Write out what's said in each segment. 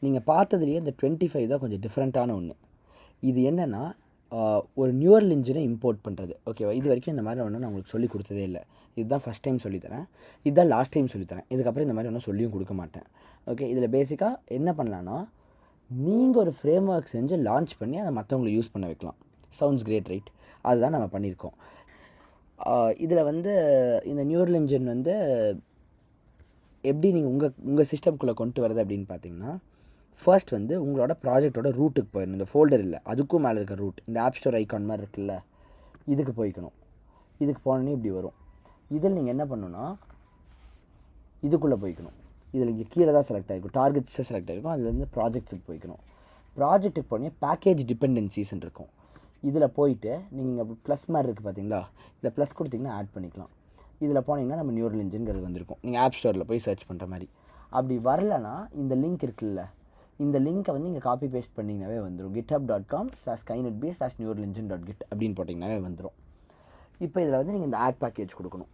நீங்கள் பார்த்ததுலேயே இந்த 25 தான் கொஞ்சம் டிஃப்ரெண்ட்டான ஒன்று. இது என்னென்னா ஒரு நியூரல் இன்ஜினை இம்போர்ட் பண்ணுறது. ஓகேவா? இது வரைக்கும் இந்த மாதிரி ஒன்று நான் உங்களுக்கு சொல்லி கொடுத்ததே இல்லை. இதுதான் ஃபஸ்ட் டைம் சொல்லித்தரேன். இதுதான் லாஸ்ட் டைம் சொல்லித்தரேன். இதுக்கப்புறம் இந்த மாதிரி ஒன்றும் சொல்லியும் கொடுக்க மாட்டேன். ஓகே, இதில் பேசிக்காக என்ன பண்ணலான்னா, நீங்கள் ஒரு ஃப்ரேம் ஒர்க் செஞ்சு லான்ச் பண்ணி அதை மற்றவங்களை யூஸ் பண்ண வைக்கலாம். Sounds great, right? அதுதான் நம்ம பண்ணியிருக்கோம். இதில் வந்து இந்த நியூரல் இன்ஜின் வந்து எப்படி நீங்கள் உங்கள் சிஸ்டம்குள்ளே கொண்டு வரது அப்படின்னு பார்த்தீங்கன்னா, ஃபர்ஸ்ட் வந்து உங்களோட ப்ராஜெக்டோட ரூட்டுக்கு போயிடணும். இந்த ஃபோல்டர் இல்லை, அதுக்கும் மேலே இருக்க ரூட், இந்த ஆப் ஸ்டோர் ஐக்கான் மாதிரி இருக்குல்ல, இதுக்கு போய்க்கணும். இதுக்கு போனோன்னே இப்படி வரும். இதில் நீங்கள் என்ன பண்ணணுன்னா, இதுக்குள்ளே போய்க்கணும். இதில் இங்கே கீழே தான் செலக்ட் ஆகிருக்கும், டார்கெட்ஸை செலக்ட் ஆகிருக்கும். அதுலேருந்து ப்ராஜெக்ட்ஸுக்கு போய்க்கணும். ப்ராஜெக்ட்டுக்கு போனே பேக்கேஜ் டிபெண்டன்சிஸ்ன்னு இருக்கும். இதில் போயிட்டு நீங்கள் ப்ளஸ் மாதிரி இருக்குது பார்த்தீங்களா, இந்த ப்ளஸ் கொடுத்திங்கன்னா ஆட் பண்ணிக்கலாம். இதில் போனீங்கன்னா நம்ம நியூரல் இன்ஜின்ங்கிறது வந்திருக்கும். நீங்கள் ஆப் ஸ்டோரில் போய் சர்ச் பண்ணுற மாதிரி. அப்படி வரலன்னா இந்த லிங்க் இருக்குல்ல, இந்த லிங்க்கை வந்து இங்கே காப்பி பேஸ்ட் பண்ணிங்கனாவே வந்துடும். github.com/skynetb/neuralengine.git அப்படின்னு போட்டிங்கனாவே வந்துடும். இப்போ இதில் வந்து நீங்கள் இந்த ஆட் பேக்கேஜ் கொடுக்கணும்.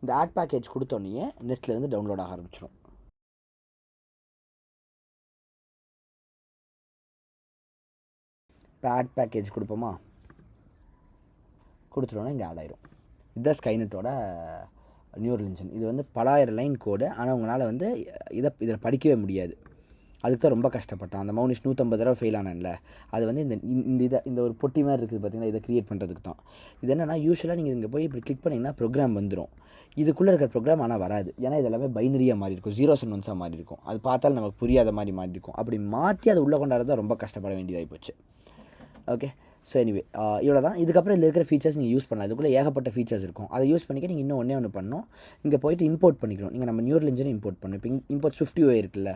இந்த ஆட் பேக்கேஜ் கொடுத்தோன்னே நெட்லேருந்து டவுன்லோட் ஆக ஆரம்பிச்சிடும். இப்போ ஆட் பேக்கேஜ் கொடுப்போமா, கொடுத்துட்டோன்னா இங்கே ஆட் ஆயிரும். இதுதான் ஸ்கைநெட்டோட நியூரல் இன்ஜின். இது வந்து பலாயிரம் லைன் கோடு. ஆனால் உங்களால் வந்து இதில் படிக்கவே முடியாது. அதுக்கு தான் ரொம்ப கஷ்டப்பட்டான். அந்த மௌனிஷ் 150 தடவை ஃபெயில் ஆனான்ல, அது வந்து இந்த ஒரு பொட்டி மாதிரி இருக்குது பார்த்தீங்கன்னா, இதை க்ரியேட் பண்ணுறதுக்கு தான். இது என்னென்னா, யூஸ்வலாக நீங்கள் இங்கே போய் இப்படி கிளிக் பண்ணிங்கன்னா ப்ரோக்ராம் வந்துடும். இதுக்குள்ளே இருக்கிற ப்ரோக்ராம் ஆனால் வராது. ஏன்னா இது எல்லாமே பைனரியாக மாறி இருக்கும், 0s and 1s மாறி இருக்கும். அது பார்த்தாலும் நமக்கு புரியாத மாதிரி மாறி இருக்கும். அப்படி மாற்றி அதை உள்ளே கொண்டாடுறது ரொம்ப கஷ்டப்பட வேண்டியதாகி போச்சு. ஓகே, ஸோ எனிவே இவ்வளோ தான். இதுக்கப்புறம் இதில் இருக்கிற ஃபீச்சர்ஸ் நீங்கள் யூஸ் பண்ணலாம். இதுக்குள்ளே ஏகப்பட்ட ஃபீச்சர்ஸ் இருக்கும். அதை யூஸ் பண்ணிக்க நீங்கள் இன்னும் ஒன்று பண்ணணும். இங்கே போய்ட்டு இம்போர்ட் பண்ணிக்கணும். நீங்கள் நம்ம நியூரல் இன்ஜினை இம்போர்ட் பண்ணணும். இப்போ இம்போர்ட் SwiftUI இருக்குல்ல,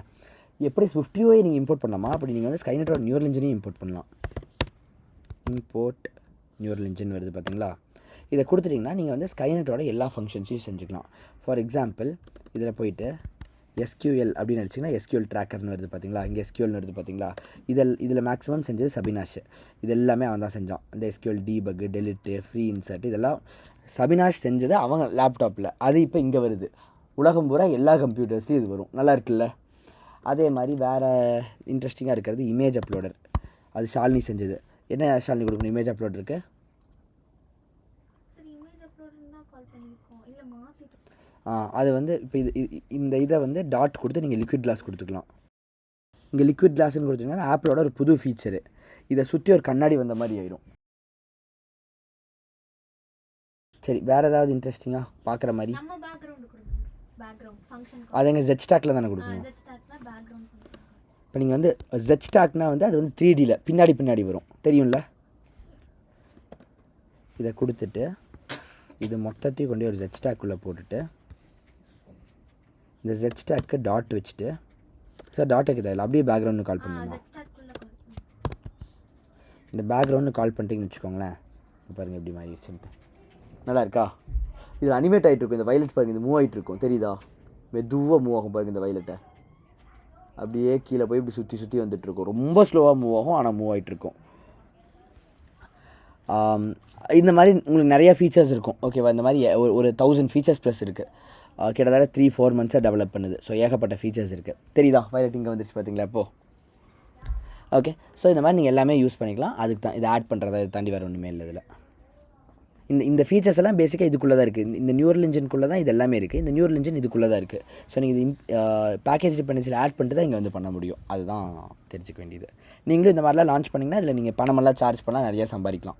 எப்படி SwiftUI நீங்கள் இம்போர்ட் பண்ணலாமா, அப்படி நீங்கள் வந்து ஸ்கைநெட்டோட நியூரல் இன்ஜினையும் இம்போர்ட் பண்ணலாம். இம்போர்ட் நியூரல் இன்ஜின் வருது பார்த்தீங்களா, இதை கொடுத்துட்டிங்கன்னா நீங்கள் வந்து ஸ்கைநெட்டோட எல்லா ஃபங்க்ஷன்ஸையும் செஞ்சுக்கலாம். ஃபார் எக்ஸாம்பிள் இதில் போய்ட்டு SQL அப்படின்னு அடிச்சிங்கன்னா SQL ட்ராக்கர்னு வருது பார்த்தீங்களா, இங்கே SQLனு வருது பார்த்தீங்களா. இதில் மேக்ஸிமம் செஞ்சது சபினாஷ். இது எல்லாமே அவன் தான் செஞ்சான். இந்த SQL debug, delete, free insert இதெல்லாம் சபினாஷ் செஞ்சது அவங்க லேப்டாப்பில். அது இப்போ இங்கே வருது. உலகம் பூரா எல்லா கம்ப்யூட்டர்ஸ்லையும் இது வரும். நல்லா இருக்குல்ல? அதே மாதிரி வேறு இன்ட்ரெஸ்டிங்காக இருக்கிறது இமேஜ் அப்லோடர். அது ஷாலினி செஞ்சது. என்ன ஷாலினி கொடுக்கணும் இமேஜ் அப்லோடருக்கு? அது வந்து இப்போ இந்த இதை வந்து டாட் கொடுத்து நீங்கள் லிக்விட் கிளாஸ் கொடுத்துக்கலாம். இங்கே லிக்விட் கிளாஸ்ன்னு கொடுத்தீங்கன்னா ஆப்பிளோட ஒரு புது ஃபீச்சரு. இதை சுற்றி ஒரு கண்ணாடி வந்த மாதிரி ஆயிடும். சரி, வேறு ஏதாவது இன்ட்ரெஸ்டிங்காக பார்க்குற மாதிரி? அது எங்கள் ஜெட்ஸ்டாக்கில் தானே கொடுக்கணும். இப்போ நீங்கள் வந்து ஜெட்ஸ்டாக்னால் வந்து அது வந்து 3Dயில் பின்னாடி வரும், தெரியும்ல? இதை கொடுத்துட்டு இது மொத்தத்தையும் கொண்டு ஒரு ஜெட்ஸ்டாக்குள்ளே போட்டுட்டு இந்த ஜெட்ஸ்டாக்கு டாட் வச்சுட்டு, சார் டாட் வைக்க தேவையில்ல, அப்படியே பேக்ரவுண்டு கால் பண்ணணுமா? இந்த பேக்ரவுண்டு கால் பண்ணிட்டீங்கன்னு வச்சுக்கோங்களேன். பாருங்கள் எப்படி மாறிடுச்சுன்ட்டு. நல்லா இருக்கா? இது அனிமேட் ஆகிட்டு இருக்கும். இந்த வயலட் பாருங்கள், இது மூவ் ஆகிட்டு இருக்கும், தெரியுதா? மெதுவாக மூவ் ஆகும் பாருங்கள். இந்த வயலட்டை அப்படியே கீழே போய் இப்படி சுற்றி வந்துட்டுருக்கும். ரொம்ப ஸ்லோவாக மூவ் ஆகும், ஆனால் மூவ் ஆகிட்டுருக்கும். இந்த மாதிரி உங்களுக்கு நிறையா ஃபீச்சர்ஸ் இருக்கும். ஓகேவா? இந்த மாதிரி ஒரு 1000 ஃபீச்சர்ஸ் ப்ளஸ் இருக்குது. கிட்டத்தட்ட 3-4 months டெவலப் பண்ணுது. ஸோ ஏகப்பட்ட ஃபீச்சர்ஸ் இருக்குது. தெரியுதா? வயலட் இங்கே வந்துருச்சு பார்த்தீங்களா இப்போது? ஓகே, ஸோ இந்த மாதிரி நீங்கள் எல்லாமே யூஸ் பண்ணிக்கலாம். அதுக்கு தான் இதை ஆட் பண்ணுறதை தாண்டி வேறு ஒன்றுமே இல்லை. இதில் இந்த ஃபீச்சர்ஸ் எல்லாம் பேசிக்காக இதுக்குள்ளே தான் இருக்குது. இந்த நியூரல் இன்ஜின்குள்ளே தான் இது எல்லாமே இருக்குது. இந்த நியூரல் இன்ஜின் இதுக்குள்ளே தான் இருக்குது. ஸோ நீங்கள் இது பேக்கேஜ் டிபெண்டன்சியில் ஆட் பண்ணிட்டு தான் இங்கே வந்து பண்ண முடியும். அதுதான் தெரிஞ்சுக்க வேண்டியது. நீங்களும் இந்த மாதிரிலாம் லான்ச் பண்ணிங்கன்னா இதில் நீங்கள் பணமெல்லாம் சார்ஜ் பண்ணால் நிறையா சம்பாதிக்கலாம்.